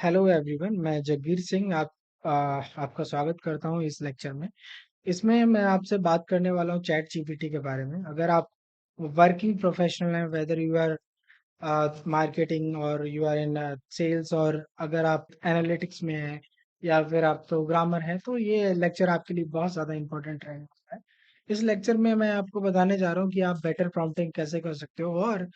Hello everyone, मैं जगवीर सिंह आपका स्वागत करता हूँ इस लेक्चर में। इसमें मैं आपसे बात करने वाला हूँ चैट जीपीटी के बारे में। अगर आप वर्किंग प्रोफेशनल हैं, वेदर यू आर मार्केटिंग और यू आर इन सेल्स, और अगर आप एनालिटिक्स में हैं या फिर आप प्रोग्रामर हैं, तो ये लेक्चर आपके लिए बहुत ज़्यादा इंपॉर्टेंट रहने वाला है। इस लेक्चर में मैं आपको बताने जा रहा हूँ कि आप बेटर प्रॉम्प्टिंग कैसे कर सकते हो, और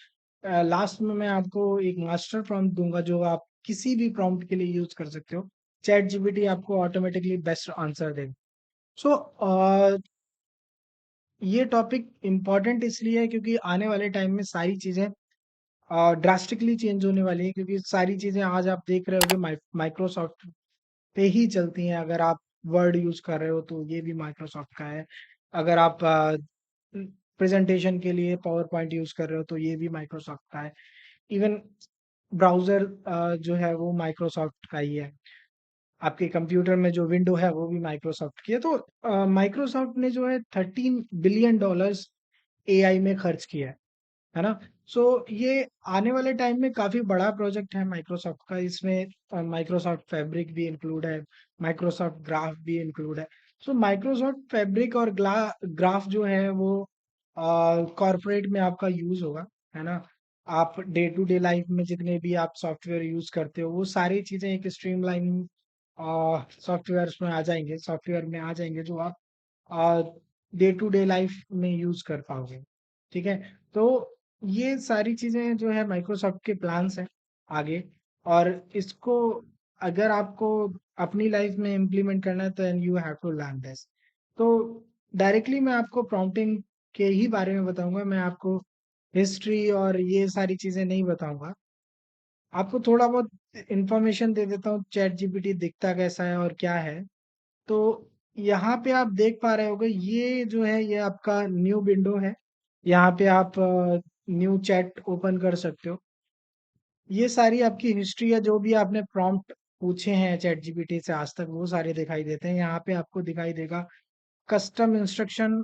लास्ट में मैं आपको एक मास्टर प्रॉम्प्ट दूंगा जो आप किसी भी प्रॉम्प्ट के लिए यूज कर सकते हो। चैट जीपीटी आपको ऑटोमेटिकली बेस्ट आंसर देगा। सो ये टॉपिक इम्पोर्टेंट इसलिए है क्योंकि आने वाले टाइम में सारी चीजें ड्रास्टिकली चेंज होने वाली है, क्योंकि सारी चीजें आज आप देख रहे होगे माइक्रोसॉफ्ट पे ही चलती हैं। अगर आप वर्ड यूज कर रहे हो तो ये भी माइक्रोसॉफ्ट का है। अगर आप प्रेजेंटेशन के लिए पावर पॉइंट यूज कर रहे हो तो ये भी माइक्रोसॉफ्ट का है। इवन ब्राउजर जो है वो माइक्रोसॉफ्ट का ही है। आपके कंप्यूटर में जो विंडो है वो भी माइक्रोसॉफ्ट की है। तो माइक्रोसॉफ्ट ने जो है $13 बिलियन एआई में खर्च किया है ना। सो ये आने वाले टाइम में काफी बड़ा प्रोजेक्ट है माइक्रोसॉफ्ट का। इसमें माइक्रोसॉफ्ट फैब्रिक भी इंक्लूड है, माइक्रोसॉफ्ट ग्राफ भी इंक्लूड है। सो माइक्रोसॉफ्ट फैब्रिक और ग्राफ जो है वो कॉर्पोरेट में आपका यूज होगा, है ना। आप डे टू डे लाइफ में जितने भी आप सॉफ्टवेयर यूज करते हो वो सारी चीजें एक स्ट्रीमलाइन सॉफ्टवेयर में आ जाएंगे जो आप डे टू डे लाइफ में यूज कर पाओगे। ठीक है। तो ये सारी चीजें जो है माइक्रोसॉफ्ट के प्लान्स हैं आगे, और इसको अगर आपको अपनी लाइफ में इम्प्लीमेंट करना है तो you have to learn this. तो डायरेक्टली मैं आपको प्रॉम्प्टिंग के ही बारे में बताऊंगा, मैं आपको हिस्ट्री और ये सारी चीजें नहीं बताऊंगा। आपको थोड़ा बहुत इंफॉर्मेशन दे देता हूँ चैट जीपीटी दिखता कैसा है और क्या है। तो यहाँ पे आप देख पा रहे होगे, ये जो है ये आपका न्यू विंडो है। यहाँ पे आप न्यू चैट ओपन कर सकते हो। ये सारी आपकी हिस्ट्री है, जो भी आपने प्रॉम्प्ट पूछे हैं चैट जीपीटी से आज तक वो सारे दिखाई देते हैं। यहाँ पे आपको दिखाई देगा कस्टम इंस्ट्रक्शन।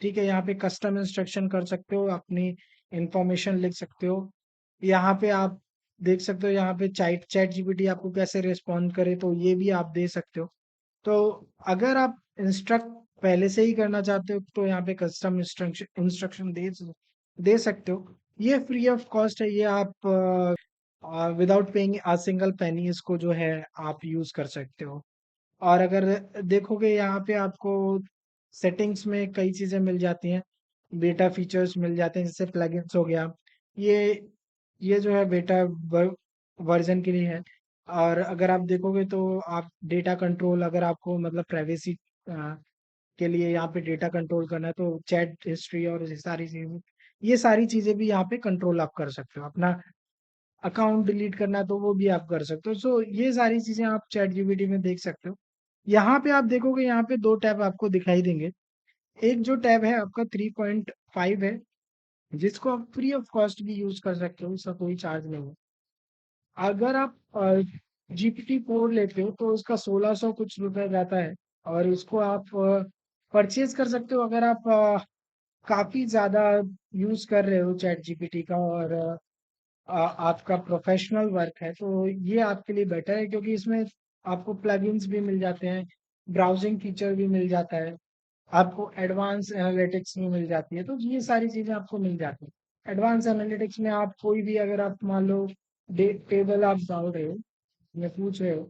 ठीक है, यहाँ पे कस्टम इंस्ट्रक्शन कर सकते हो, अपनी इंफॉर्मेशन लिख सकते हो। यहाँ पे आप देख सकते हो, यहाँ पे चैट चैट जीपीटी आपको कैसे रिस्पॉन्ड करे तो ये भी आप दे सकते हो। तो अगर आप इंस्ट्रक्ट पहले से ही करना चाहते हो तो यहाँ पे कस्टम इंस्ट्रक्शन दे सकते हो। ये फ्री ऑफ कॉस्ट है, ये आप without paying a single penny इसको जो है आप यूज कर सकते हो। और अगर देखोगे यहाँ पे आपको सेटिंग्स में कई चीजें मिल जाती हैं, बेटा फीचर्स मिल जाते हैं, जैसे प्लगइन्स हो गया। ये ये जो है बेटा वर्जन के लिए है। और अगर आप देखोगे तो आप डेटा कंट्रोल, अगर आपको मतलब प्राइवेसी के लिए यहाँ पे डेटा कंट्रोल करना है तो चैट हिस्ट्री और ये सारी चीजें भी यहाँ पे कंट्रोल आप कर सकते हो। अपना अकाउंट डिलीट करना है तो वो भी आप कर सकते हो। सो ये सारी चीजें आप चैट जीपीटी में देख सकते हो। यहाँ पे आप देखोगे, यहाँ पे दो टैब आपको दिखाई देंगे। एक जो टैब है आपका 3.5 है, जिसको आप फ्री ऑफ कॉस्ट भी यूज कर सकते हो, इसका कोई चार्ज नहीं है। अगर आप GPT 4 लेते हो तो उसका 1600 कुछ रुपए रहता है, और इसको आप परचेज कर सकते हो अगर आप काफी ज्यादा यूज कर रहे हो चैट जीपीटी का, और आपका प्रोफेशनल वर्क है तो ये आपके लिए बेटर है, क्योंकि इसमें आपको प्लगइन्स भी मिल जाते हैं, ब्राउजिंग फीचर भी मिल जाता है, आपको एडवांस एनालिटिक्स भी मिल जाती है। तो ये सारी चीजें आपको मिल जाती है। एडवांस एनालिटिक्स में आप कोई भी, अगर आप मान लो टेबल आप डाल रहे हो या पूछ रहे हो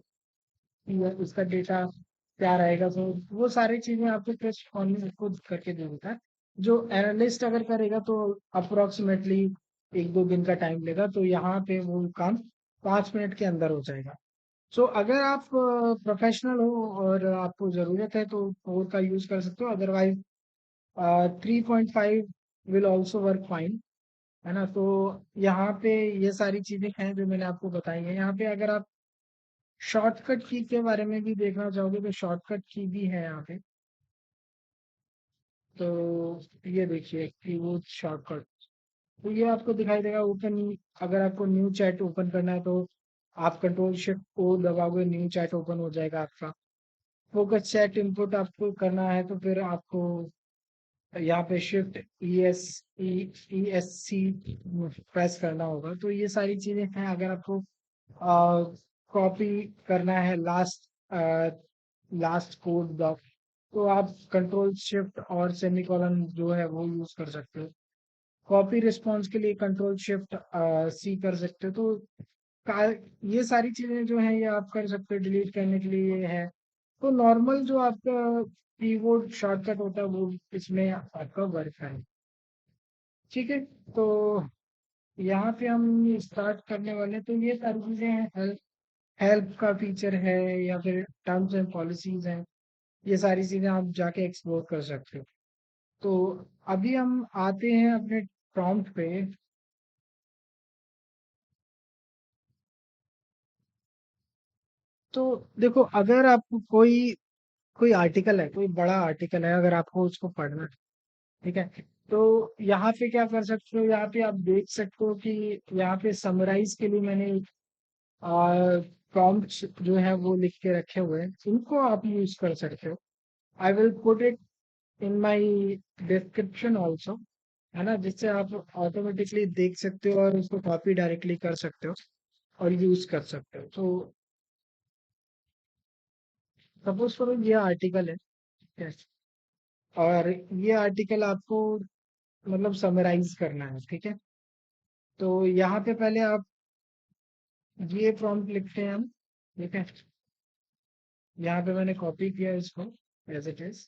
कि उसका डेटा क्या रहेगा, तो वो सारी चीजें आपको टेस्ट ऑन खुद करके दे देता है। जो एनालिस्ट अगर करेगा तो अप्रोक्सीमेटली 1-2 दिन का टाइम लेगा, तो यहाँ पे वो काम 5 मिनट के अंदर हो जाएगा। सो अगर आप प्रोफेशनल हो और आपको ज़रूरत है तो 4 का यूज़ कर सकते हो, otherwise 3.5 will also work fine, है ना। तो यहाँ पे ये सारी चीज़ें हैं जो मैंने आपको बताई हैं। यहाँ पे अगर आप शॉर्टकट की के बारे में भी देखना चाहोगे तो शॉर्टकट की भी है यहाँ पे। तो ये देखिए कीबोर्ड शॉर्टकट, तो ये आपको दिखाई देगा ओपन। अगर आपको न्यू चैट ओपन करना है तो आप कंट्रोल शिफ्ट O दबाओगे, न्यू चैट ओपन हो जाएगा आपका। फोकस चैट इनपुट आपको करना है तो फिर आपको यहाँ पे Shift ESC प्रेस करना होगा। तो ये सारी चीजें हैं। अगर आपको कॉपी करना है लास्ट कोड ब्लॉक, तो आप कंट्रोल शिफ्ट और सेमीकोलन जो है वो यूज कर सकते हो। कॉपी रिस्पॉन्स के लिए कंट्रोल शिफ्ट सी कर सकते हो। तो ये सारी चीजें जो है ये आप कर सकते हो, डिलीट करने के लिए ये है। तो नॉर्मल जो आपका कीबोर्ड शॉर्टकट होता है वो इसमें आपका वर्क है। ठीक है, तो यहाँ पे हम स्टार्ट करने वाले हैं। तो ये सारी चीजें हैं, हेल्प हेल्प का फीचर है या फिर टर्म्स एंड पॉलिसीज हैं, ये सारी चीजें आप जाके एक्सप्लोर कर सकते हो। तो अभी हम आते हैं अपने प्रॉम्प्ट पे। तो देखो, अगर आपको कोई कोई आर्टिकल है, कोई बड़ा आर्टिकल है, अगर आपको उसको पढ़ना है, ठीक है, तो यहाँ पे क्या कर सकते हो, यहाँ पे आप देख सकते हो कि यहाँ पे समराइज के लिए मैंने प्रॉम्प्ट्स जो है वो लिख के रखे हुए हैं, उनको आप यूज कर सकते हो। I will put it in my description also, है ना, जिससे आप ऑटोमेटिकली देख सकते हो और उसको कॉपी डायरेक्टली कर सकते हो और यूज कर सकते हो। तो सपोज करो ये आर्टिकल है, yes, और ये आर्टिकल आपको मतलब समराइज करना है, ठीक है। तो यहाँ पे पहले आप ये प्रॉम्प्ट लिखते हैं हम, ठीक है। यहाँ पे मैंने कॉपी किया इसको एज इट इज,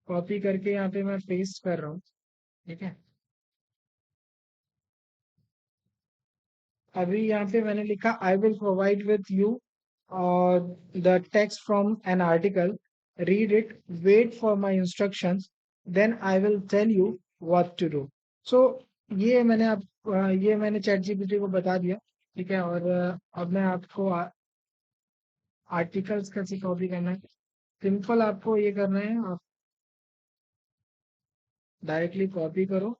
कॉपी करके यहाँ पे मैं पेस्ट कर रहा हूँ, ठीक है। अभी यहाँ पे मैंने लिखा I will provide with you the text from an article, read it, wait for my instructions, then I will tell you what to do. So ये मैंने चैट जीपीटी को बता दिया, ठीक है। और अब मैं आपको आर्टिकल्स कैसे कॉपी करना है, सिंपल आपको ये करना है, आप डायरेक्टली कॉपी करो,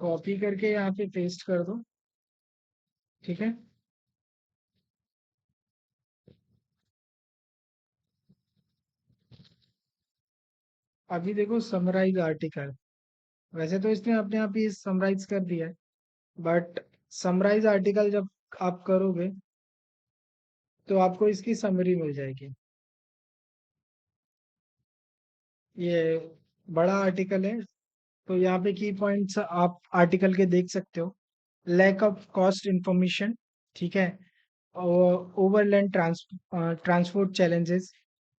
कॉपी करके यहाँ पे पेस्ट कर दो, ठीक है। अभी देखो समराइज आर्टिकल, वैसे तो इसने अपने आप ही समराइज कर दिया है, बट समराइज आर्टिकल जब आप करोगे तो आपको इसकी समरी मिल जाएगी। ये बड़ा आर्टिकल है, तो यहाँ पे की पॉइंट्स आप आर्टिकल के देख सकते हो। लैक ऑफ कॉस्ट इंफॉर्मेशन, ठीक है। ओवरलैंड ट्रांसपोर्ट चैलेंजेस,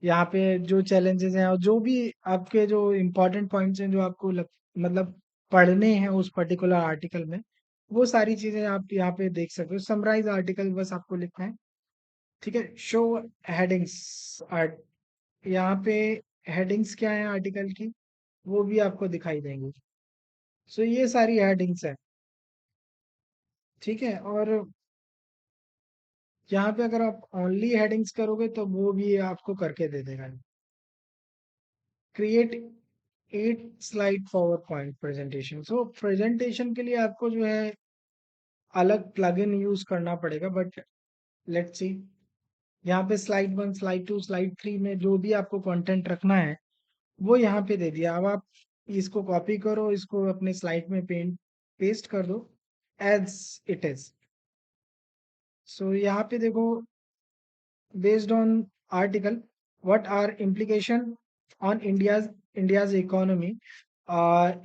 यहाँ पे जो चैलेंजेस हैं और जो भी आपके जो इम्पोर्टेंट पॉइंट्स हैं जो आपको मतलब पढ़ने हैं उस पर्टिकुलर आर्टिकल में, वो सारी चीजें आप यहाँ पे देख सकते हो। समराइज आर्टिकल बस आपको लिखना है, ठीक है। शो हेडिंग्स आर्ट, यहाँ पे हेडिंग्स क्या है आर्टिकल की वो भी आपको दिखाई देंगी। सो ये सारी हेडिंग्स है, ठीक है। और यहाँ पे अगर आप ओनली हेडिंग्स करोगे तो वो भी आपको करके दे देगा। Create 8 slide PowerPoint presentation, so presentation के लिए आपको जो है अलग प्लगइन यूज करना पड़ेगा, बट लेट्स सी। यहाँ पे स्लाइड 1, स्लाइड 2, स्लाइड 3 में जो भी आपको कंटेंट रखना है वो यहाँ पे दे दिया। अब आप इसको कॉपी करो, इसको अपने स्लाइड में पेस्ट कर दो एज इट इज। सो यहाँ पे देखो, based on article, what are implication on India's economy,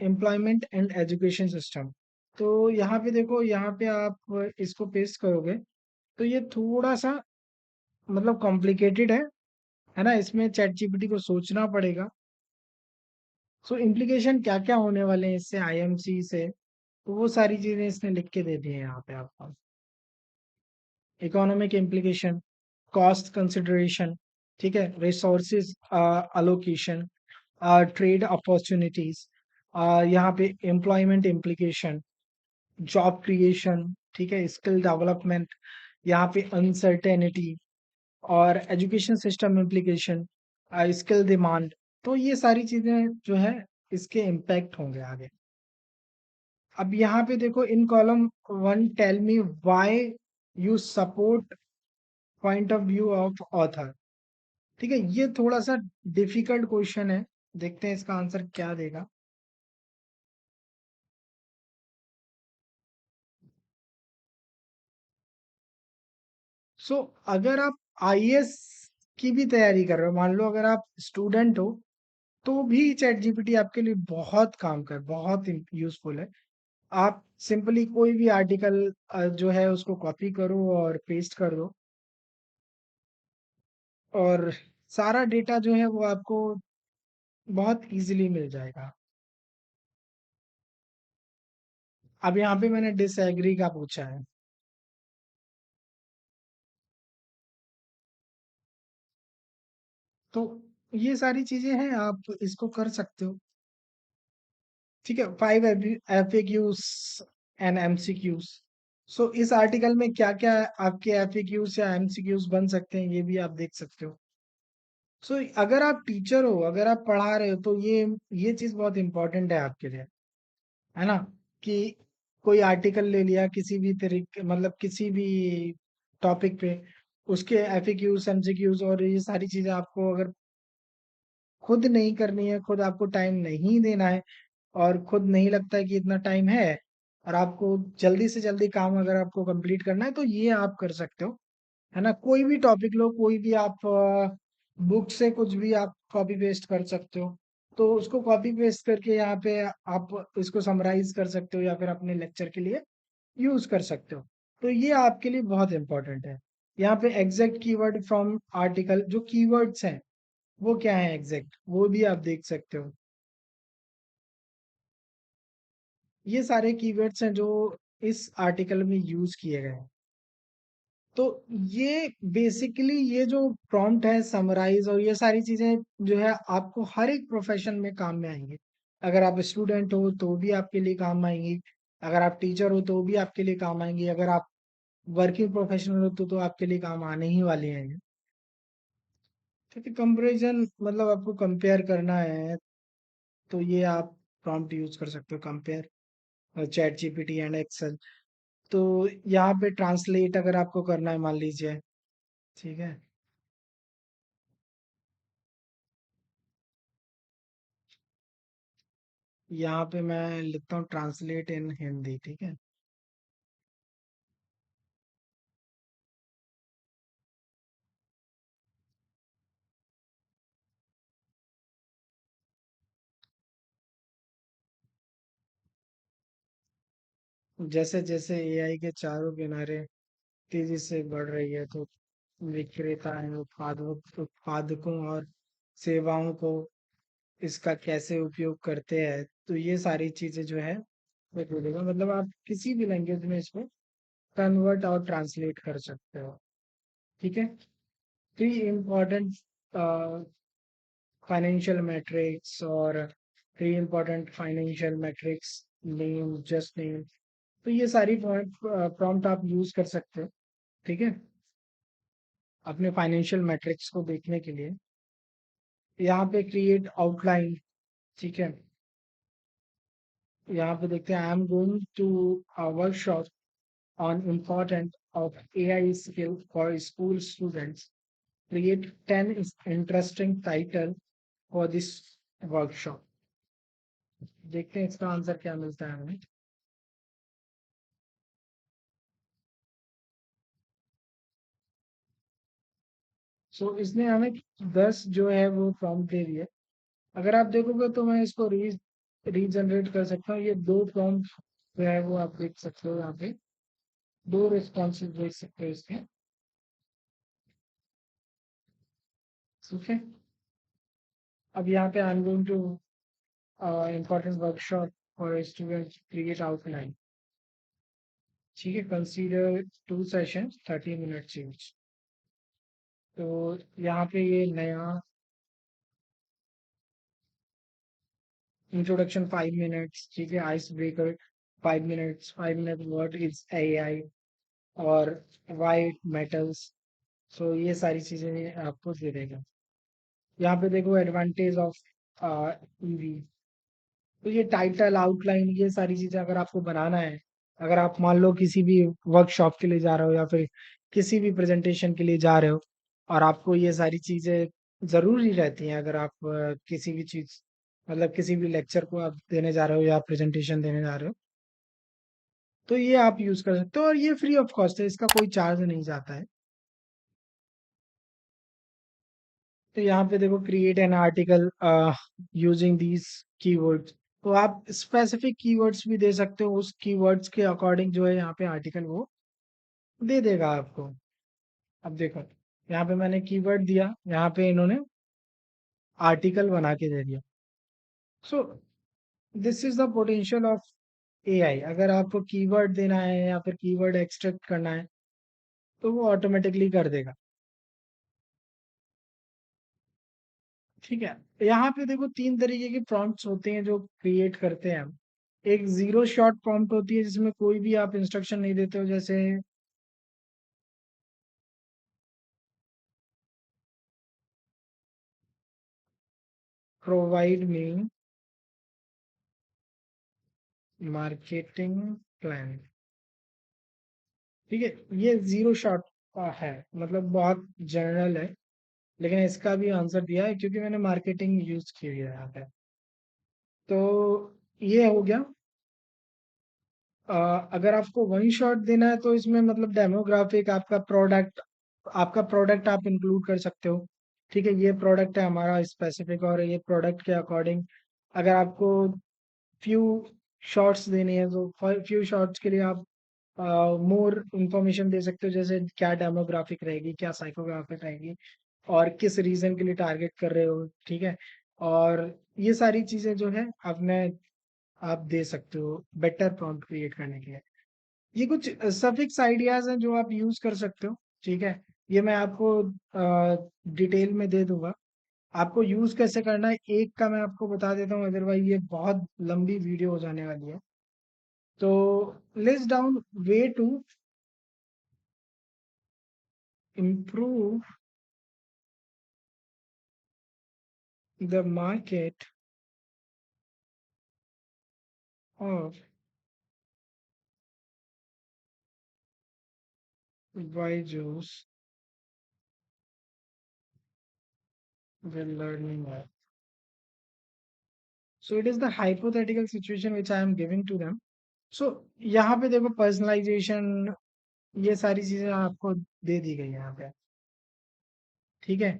employment and education system। तो यहाँ पे देखो, यहाँ पे आप इसको पेस्ट करोगे तो ये थोड़ा सा मतलब कॉम्प्लिकेटेड है ना, इसमें चैट जीपीटी को सोचना पड़ेगा। सो इम्प्लीकेशन क्या क्या होने वाले हैं इससे, आईएमसी से, तो वो सारी चीजें इसने लिख के दे दी है यहाँ पे आपको। इकोनॉमिक इम्प्लीकेशन, कॉस्ट कंसिडरेशन, ठीक है, रिसोर्सेज अलोकेशन, ट्रेड अपॉर्चुनिटीज, यहाँ पे एम्प्लॉयमेंट इम्प्लीकेशन, जॉब क्रिएशन, ठीक है, स्किल डेवलपमेंट, यहाँ पे अनसर्टेनिटी, और education system implication, skill demand. तो ये सारी चीजें जो है इसके इम्पैक्ट होंगे आगे। अब यहाँ पे देखो, in column 1 tell me why you support point of view of author, ठीक है। ये थोड़ा सा डिफिकल्ट क्वेश्चन है, देखते हैं इसका आंसर क्या देगा। सो अगर आप आईएएस की भी तैयारी कर रहे हो, मान लो अगर आप स्टूडेंट हो, तो भी चैट जीपीटी आपके लिए बहुत काम कर बहुत यूजफुल है। आप सिंपली कोई भी आर्टिकल जो है उसको कॉपी करो और पेस्ट कर दो, और सारा डेटा जो है वो आपको बहुत इजीली मिल जाएगा। अब यहाँ पे मैंने डिसएग्री का पूछा है। तो ये सारी चीजें हैं, आप इसको कर सकते हो। ठीक है, 5 एफएक्यूज एंड एमसीक्यूज। सो इस आर्टिकल में क्या क्या आपके एफएक्यूज या एमसीक्यूज बन सकते हैं, ये भी आप देख सकते हो। सो अगर आप टीचर हो, अगर आप पढ़ा रहे हो, तो ये चीज बहुत इंपॉर्टेंट है आपके लिए, है ना? कि कोई आर्टिकल ले लिया किसी भी तरीके, मतलब किसी भी टॉपिक पे, उसके एफएक्यूज एमसीक्यूज और ये सारी चीजें आपको अगर खुद नहीं करनी है, खुद आपको टाइम नहीं देना है, और खुद नहीं लगता है कि इतना टाइम है, और आपको जल्दी से जल्दी काम अगर आपको कंप्लीट करना है, तो ये आप कर सकते हो, है ना? कोई भी टॉपिक लो, कोई भी आप बुक से कुछ भी आप कॉपी पेस्ट कर सकते हो। तो उसको कॉपी पेस्ट करके यहाँ पे आप इसको समराइज कर सकते हो, या फिर अपने लेक्चर के लिए यूज कर सकते हो। तो ये आपके लिए बहुत इंपॉर्टेंट है। यहाँ पे एग्जैक्ट कीवर्ड फ्रॉम आर्टिकल, जो कीवर्ड्स हैं वो क्या है एग्जैक्ट, वो भी आप देख सकते हो। ये सारे कीवर्ड्स हैं जो इस आर्टिकल में यूज किए गए हैं। तो ये बेसिकली ये जो प्रॉम्प्ट है, समराइज और ये सारी चीजें जो है आपको हर एक प्रोफेशन में काम में आएंगे। अगर आप स्टूडेंट हो तो भी आपके लिए काम आएंगी, अगर आप टीचर हो तो भी आपके लिए काम आएंगी, अगर आप वर्किंग प्रोफेशनल हो तो आपके लिए काम आने ही वाले हैं। ठीक है, कंपैरिजन मतलब आपको कंपेयर करना है, तो ये आप प्रॉम्प्ट यूज कर सकते हो, compare ChatGPT and Excel. तो यहाँ पे ट्रांसलेट अगर आपको करना है, मान लीजिए, ठीक है, यहाँ पे मैं लिखता हूँ ट्रांसलेट इन हिंदी, ठीक है। जैसे जैसे एआई के चारों किनारे तेजी से बढ़ रही है, तो विक्रेता है उत्पादकों और सेवाओं को इसका कैसे उपयोग करते हैं, तो ये सारी चीजें जो है वो बोलेगा। मतलब आप किसी भी लैंग्वेज में इसको कन्वर्ट और ट्रांसलेट कर सकते हो। ठीक है, थ्री इम्पोर्टेंट फाइनेंशियल मैट्रिक्स और three important financial matrix, name, just name. तो ये सारी प्रॉम्प्ट आप यूज कर सकते हो, ठीक है, अपने फाइनेंशियल मैट्रिक्स को देखने के लिए। यहाँ पे क्रिएट आउटलाइन, ठीक है, यहाँ पे देखते हैं, I am going to workshop on important of AI skill for school students. Create 10 interesting title for this workshop. देखते हैं इसका आंसर क्या मिलता है हमें। सो इसने हमें 10 जो है वो प्रॉम्प्ट दे दिया। अगर आप देखोगे तो मैं इसको रीजनरेट कर सकता हूँ। ये दो प्रॉम्प्ट जो है वो आप देख सकते हो, यहाँ पे दो रिस्पॉन्सेज देख सकते हो इसके। ठीक है, अब यहाँ पे I am going to important workshop for student, create outline. ठीक है, consider to session 30 minute each. तो यहाँ पे ये नया इंट्रोडक्शन 5 मिनट्स, ठीक है, ice breaker 5 minutes, 5 minute what is AI, और व्हाई इट मैटर्स। सो ये सारी चीजें आपको दे देगा। यहाँ पे देखो एडवांटेज ऑफ ईवी। तो ये टाइटल, आउटलाइन, ये सारी चीजें अगर आपको बनाना है, अगर आप मान लो किसी भी वर्कशॉप के लिए जा रहे हो या फिर किसी भी प्रेजेंटेशन के लिए जा रहे हो, और आपको ये सारी चीजें जरूरी रहती हैं, अगर आप किसी भी चीज, मतलब किसी भी लेक्चर को आप देने जा रहे हो या प्रेजेंटेशन देने जा रहे हो, तो ये आप यूज कर सकते हो, और ये फ्री ऑफ कॉस्ट है, इसका कोई चार्ज नहीं जाता है। तो यहाँ पे देखो create an article using these keywords. तो आप स्पेसिफिक कीवर्ड्स भी दे सकते हो, उस कीवर्ड्स के अकॉर्डिंग जो है यहाँ पे आर्टिकल वो दे देगा आपको। अब देखो यहाँ पे मैंने कीवर्ड दिया, यहाँ पे इन्होंने आर्टिकल बना के दे दिया। So this is the potential of AI. अगर आपको कीवर्ड देना है या फिर कीवर्ड एक्सट्रैक्ट करना है तो वो ऑटोमेटिकली कर देगा। ठीक है, यहाँ पे देखो तीन तरीके के प्रॉम्प्ट्स होते हैं जो क्रिएट करते हैं हम। एक जीरो शॉट प्रॉम्प्ट होती है जिसमें कोई भी आप इंस्ट्रक्शन नहीं देते हो, जैसे प्रोवाइड मी मार्केटिंग प्लान। ठीक है, ये जीरो शॉट का है, मतलब बहुत जनरल है, लेकिन इसका भी आंसर दिया है क्योंकि मैंने मार्केटिंग यूज की हुई है यहाँ पे। तो ये हो गया। अगर आपको वन शॉट देना है तो इसमें मतलब डेमोग्राफिक, आपका प्रोडक्ट आप इंक्लूड कर सकते हो। ठीक है, ये प्रोडक्ट है हमारा स्पेसिफिक, और ये प्रोडक्ट के अकॉर्डिंग अगर आपको फ्यू शॉर्ट्स देनी है तो फ्यू शॉर्ट्स के लिए आप मोर इंफॉर्मेशन दे सकते हो, जैसे क्या डेमोग्राफिक रहेगी, क्या साइकोग्राफिक रहेगी, और किस रीजन के लिए टारगेट कर रहे हो। ठीक है, और ये सारी चीजें जो है आपने आप दे सकते हो बेटर प्रॉम्प्ट क्रिएट करने के लिए। ये कुछ सफिक्स आइडियाज हैं जो आप यूज कर सकते हो। ठीक है, ये मैं आपको डिटेल में दे दूंगा। आपको यूज कैसे करना है एक का मैं आपको बता देता हूँ, अदरवाइज ये बहुत लंबी वीडियो हो जाने वाली है। तो list down way to improve the market of Byju's well learning app. So it is the hypothetical situation which I am giving to them. So यहाँ पे देखो पर्सनलाइजेशन, ये सारी चीजें आपको दे दी गई है यहाँ पे। ठीक है,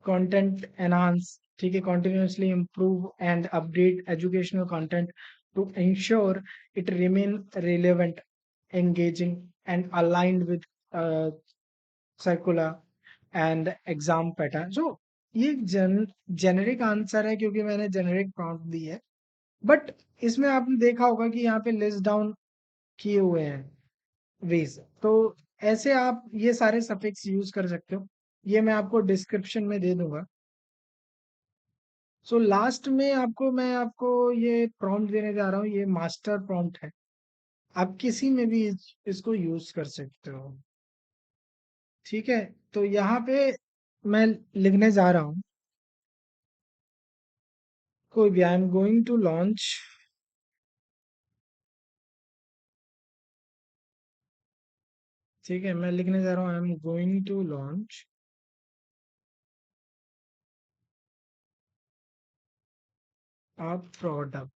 कंटेंट एनहांस, ठीक है, continuously improve and update educational content to ensure it remain relevant, engaging and aligned with uh, circular and exam pattern। so ये जेनेरिक आंसर है क्योंकि मैंने जेनेरिक प्रॉम्प्ट दी है, बट इसमें आपने देखा होगा कि यहाँ पे लिस्ट डाउन किए हुए हैं वेज। तो ऐसे आप ये सारे सफिक्स यूज कर सकते हो, ये मैं आपको डिस्क्रिप्शन में दे दूंगा। सो लास्ट में मैं आपको ये प्रॉम्प्ट देने जा रहा हूँ, ये मास्टर प्रॉम्प्ट है। आप किसी में भी इसको यूज कर सकते हो। ठीक है, तो यहाँ पे मैं लिखने जा रहा हूँ, कोई भी, I am going to launch, ठीक है, मैं लिखने जा रहा हूँ, I am going to launch a product.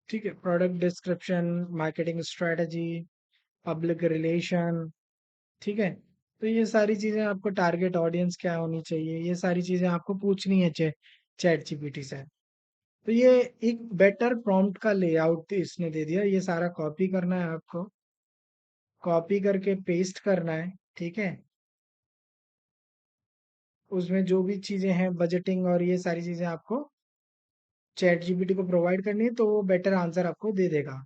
ठीक है, product description, marketing strategy, public relation. ठीक है, तो ये सारी चीजें आपको, टारगेट ऑडियंस क्या होनी चाहिए, ये सारी चीजें आपको पूछनी है चैट जीपीटी से। तो ये एक बेटर प्रॉम्प्ट का लेआउट इसने दे दिया, ये सारा कॉपी करना है आपको, कॉपी करके पेस्ट करना है। ठीक है, उसमें जो भी चीजें हैं बजटिंग और ये सारी चीजें आपको चैट जीपीटी को प्रोवाइड करनी है, तो वो बेटर आंसर आपको दे देगा।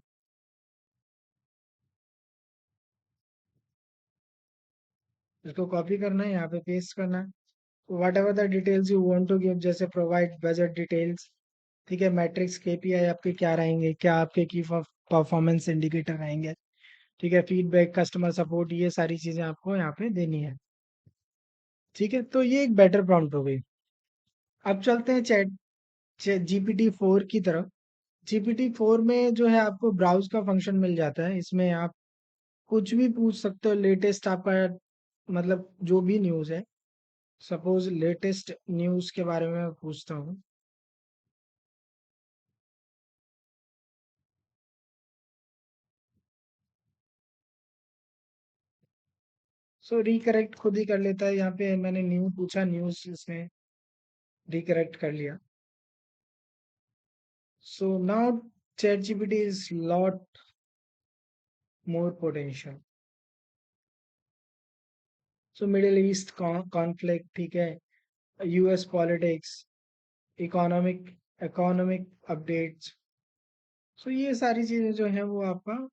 इसको कॉपी करना है, यहाँ पे पेस्ट करना है। Whatever the details you want to give, जैसे प्रोवाइड बजट डिटेल्स। ठीक है, मैट्रिक्स केपीआई आपके क्या रहेंगे, क्या आपके की परफॉर्मेंस इंडिकेटर रहेंगे। ठीक है, फीडबैक, कस्टमर सपोर्ट, ये सारी चीजें आपको यहाँ पे देनी है। ठीक है, तो ये एक बेटर प्रॉम्प्ट हो गई। अब चलते हैं चैट जीपीटी 4 की तरफ। जीपीटी 4 में जो है आपको ब्राउज का फंक्शन मिल जाता है, इसमें आप कुछ भी पूछ सकते हो, लेटेस्ट आपका मतलब जो भी न्यूज़ है। सपोज लेटेस्ट न्यूज़ के बारे में मैं पूछता हूँ। सो रिकरेक्ट खुद ही कर लेता है। यहाँ पे मैंने न्यू पूछा, न्यूज़ इसने रिकरेक्ट कर लिया। So now chat GPT is lot more potential. So middle east conflict, ठीक है, US politics, economic economic updates. So ये सारी चीजें जो है वो आपका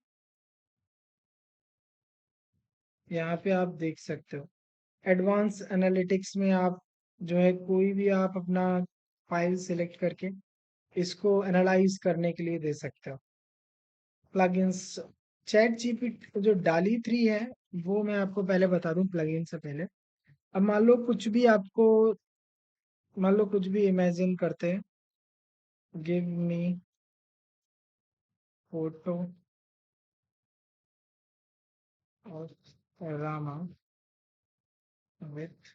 यहाँ पे आप देख सकते हो। एडवांस एनालिटिक्स में आप जो है कोई भी आप अपना फाइल सिलेक्ट करके इसको एनालाइज करने के लिए दे सकते हो। प्लगइन्स, चैट जीपीटी जो डाली 3 है वो मैं आपको पहले बता दूं प्लगइन से पहले। अब मान लो कुछ भी आपको, मान लो कुछ भी इमेजिन करते हैं, गिव मी फोटो और Rama with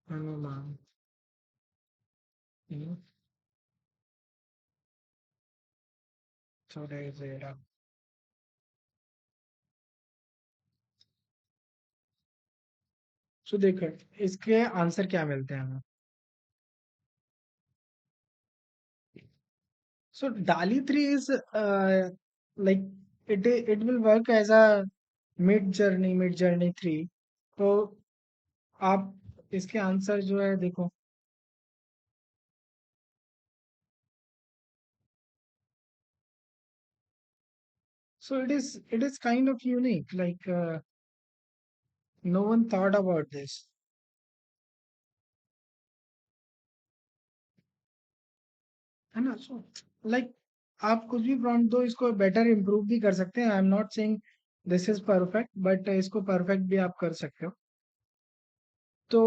Hanuman in today's era। सो देखो इसके आंसर क्या मिलते हैं हमें। So DALL-E 3 is like it will work as a Midjourney 3। तो आप इसके आंसर जो है देखो। So it is kind of unique, like no one thought about this, है ना। सो लाइक आप कुछ भी प्रॉम्प्ट दो, इसको बेटर इम्प्रूव भी कर सकते हैं। I am not saying this is perfect, but इसको परफेक्ट भी आप कर सकते हो। तो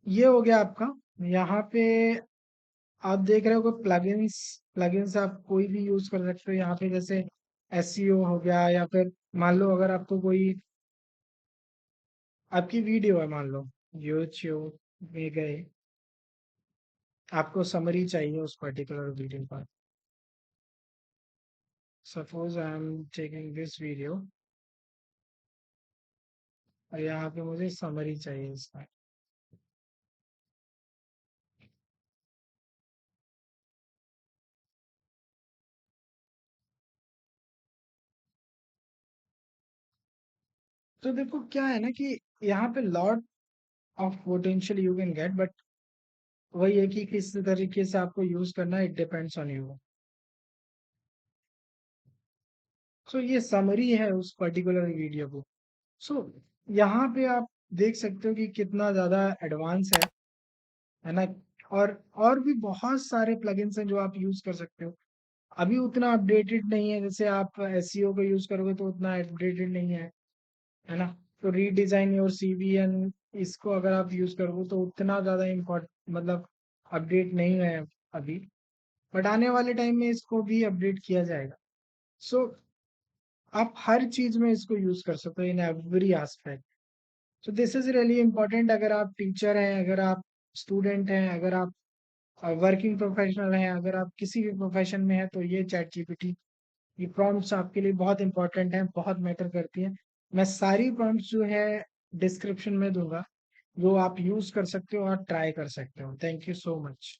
ये हो गया आपका। यहाँ पे आप देख रहे हो कि प्लगइन्स, प्लगइन्स आप कोई भी यूज कर सकते हो यहाँ पे, जैसे एसईओ हो गया, या फिर मान लो अगर आपको कोई, आपकी वीडियो है मान लो, यूट्यूब में गए, आपको समरी चाहिए उस पर्टिकुलर वीडियो पर। Suppose I am taking this video और यहाँ पे मुझे समरी चाहिए इसका। तो देखो क्या है ना कि यहाँ पे lot of potential you can get, but वही है कि किस तरीके से आपको यूज करना है, इट डिपेंड्स ऑन यू। सो ये समरी है उस पर्टिकुलर वीडियो को। सो यहाँ पे आप देख सकते हो कि कितना ज्यादा एडवांस है ना। और भी बहुत सारे प्लगइन्स हैं जो आप यूज कर सकते हो। अभी उतना अपडेटेड नहीं है, जैसे आप एसईओ को यूज करोगे तो उतना अपडेटेड नहीं है ना। तो रीडिजाइन योर सीवी एंड इसको अगर आप यूज करोगे तो उतना ज्यादा इम्पोर्ट मतलब अपडेट नहीं है अभी, बट आने वाले टाइम में इसको भी अपडेट किया जाएगा। सो आप हर चीज में इसको यूज कर सकते हो in every aspect. So this is really important. अगर आप टीचर हैं, अगर आप स्टूडेंट हैं, अगर आप वर्किंग प्रोफेशनल हैं, अगर आप किसी भी प्रोफेशन में हैं, तो ये चैट जीपीटी, ये प्रॉम्प्ट्स आपके लिए बहुत इंपॉर्टेंट हैं, बहुत मैटर करती हैं। मैं सारी प्रॉम्प्ट्स जो है डिस्क्रिप्शन में दूंगा, वो आप यूज कर सकते हो और ट्राई कर सकते हो। Thank you so much.